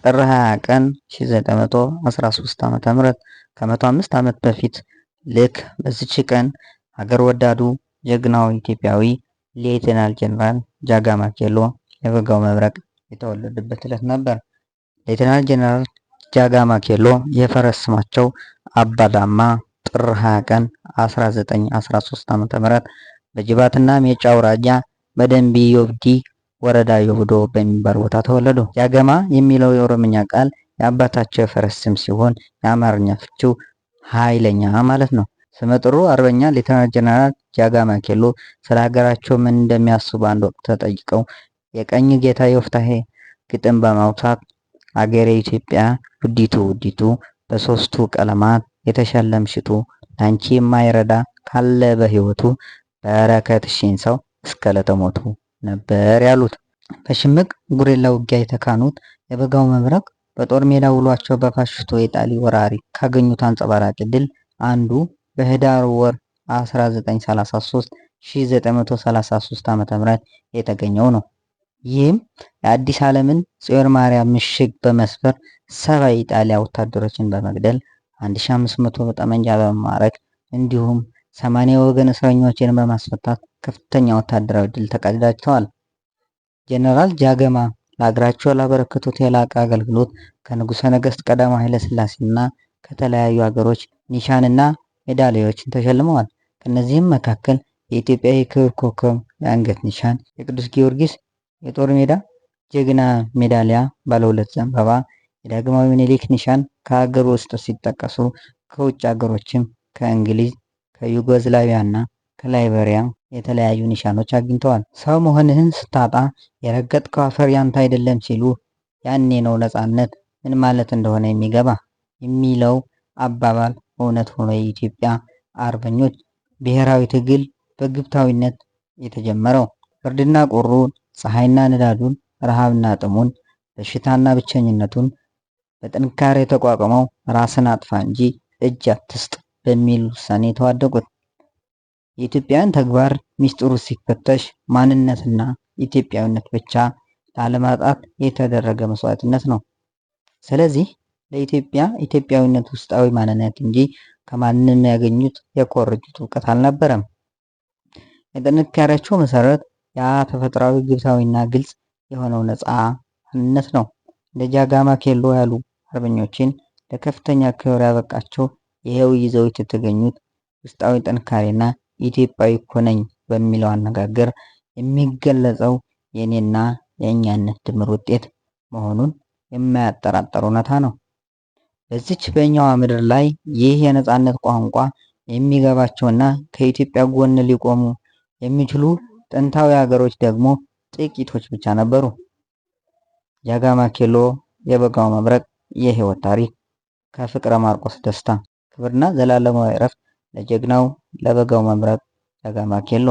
ጥር 20 ቀን 1913 ዓ.ም ከ105 ዓመት በፊት ልክ በዚች ቀን ሀገር ወዳዱ ጀግናው ኢትዮጵያዊ ሌተናል ጀነራል ጃጋማ ኬሎ የበጋው መብረቅ የተወለደበት ዕለት ነበር። ሌተናል ጀነራል ጃጋማ ኬሎ የፈረስ ስማቸው አባዳማ ጥር 20 ቀን 1913 ዓ.ም በጅባትና ሜጫ አውራጃ በደንቢ ዮብዲ ወረዳ ዮብዶ በሚባል ቦታ ተወለዱ። ጃገማ የሚለው የኦሮምኛ ቃል የአባታቸው የፈረስ ስም ሲሆን የአማርኛ ፍቺው ኃይለኛ ማለት ነው። ስመጥሩ አርበኛ ሌተናል ጀነራል ጃጋማ ኬሎ ስለ ሀገራቸው ምን እንደሚያስቡ አንድ ወቅት ተጠይቀው የቀኝ ጌታ ዮፍታሔ ግጥም በማውጣት አገሬ ኢትዮጵያ ውዲቱ ውዲቱ በሶስቱ ቀለማት የተሸለምሽቱ ላንቺ የማይረዳ ካለ በህይወቱ በረከትሽን ሰው እስከ ለተሞቱ ነበር ያሉት። በሽምቅ ጉሬላ ውጊያ የተካኑት የበጋው መብረቅ በጦር ሜዳ ውሏቸው በፋሽስቱ የጣሊ ወራሪ ካገኙት አንጸባራቂ ድል አንዱ በህዳር ወር 1933 ዓ.ም የተገኘው ነው። ይህም የአዲስ ዓለምን ጽዮን ማርያም ምሽግ በመስበር 70 የኢጣሊያ ወታደሮችን በመግደል 1500 ጠመንጃ በመማረክ እንዲሁም 80 ወገን እስረኞችን በማስፈታት ከፍተኛ ወታደራዊ ድል ተቀዳጅተዋል። ጀነራል ጃገማ ለሀገራቸው ላበረከቱት የላቀ አገልግሎት ከንጉሠ ነገሥት ቀዳማዊ ኃይለ ሥላሴና ከተለያዩ ሀገሮች ኒሻንና ሜዳሊያዎችን ተሸልመዋል። ከነዚህም መካከል የኢትዮጵያ የክብር ኮከብ የአንገት ኒሻን፣ የቅዱስ ጊዮርጊስ የጦር ሜዳ ጀግና ሜዳሊያ ባለሁለት ዘንባባ፣ የዳግማዊ ምኒልክ ኒሻን ከሀገር ውስጥ ሲጠቀሱ ከውጭ ሀገሮችም ከእንግሊዝ፣ ከዩጎዝላቪያና ከላይቤሪያ የተለያዩ ኒሻኖች አግኝተዋል። ሰው መሆንህን ስታጣ የረገጥከው አፈር ያንተ አይደለም ሲሉ ያኔ ነው ነጻነት ምን ማለት እንደሆነ የሚገባ የሚለው አባባል እውነት ሆኖ የኢትዮጵያ አርበኞች ብሔራዊ ትግል በግብታዊነት የተጀመረው ብርድና ቁሩን፣ ፀሐይና ንዳዱን፣ ረሃብና ጥሙን፣ በሽታና ብቸኝነቱን በጥንካሬ ተቋቁመው ራስን አጥፋ እንጂ እጅ አትስጥ በሚል ውሳኔ የተዋደቁት። የኢትዮጵያውያን ተግባር ሚስጥሩ ሲፈተሽ ማንነትና ኢትዮጵያዊነት ብቻ ላለማጣት የተደረገ መስዋዕትነት ነው። ስለዚህ ለኢትዮጵያ ኢትዮጵያዊነት ውስጣዊ ማንነት እንጂ ከማንም ያገኙት የኮረጁት እውቀት አልነበረም። የጥንካሬያቸው መሰረት ያ ተፈጥሯዊ ግብታዊና ግልጽ የሆነው ነፃ ማንነት ነው። እንደ ጃጋማ ኬሎ ያሉ አርበኞችን ለከፍተኛ ክብር ያበቃቸው ይሄው ይዘውት የተገኙት ውስጣዊ ጥንካሬና ኢትዮጵያዊ እኮ ነኝ በሚለው አነጋገር የሚገለጸው የኔና የእኛነት ድምር ውጤት መሆኑን የማያጠራጥር እውነታ ነው። በዚች በእኛዋ ምድር ላይ ይህ የነጻነት ቋንቋ የሚገባቸውና ከኢትዮጵያ ጎን ሊቆሙ የሚችሉ ጥንታዊ ሀገሮች ደግሞ ጥቂቶች ብቻ ነበሩ። ጃጋማ ኬሎ የበጋው መብረቅ የህይወት ታሪክ ከፍቅረ ማርቆስ ደስታ። ክብርና ዘላለማዊ ዕረፍት ለጀግናው ለበጋው መብረቅ ጃጋማ ኬሎ።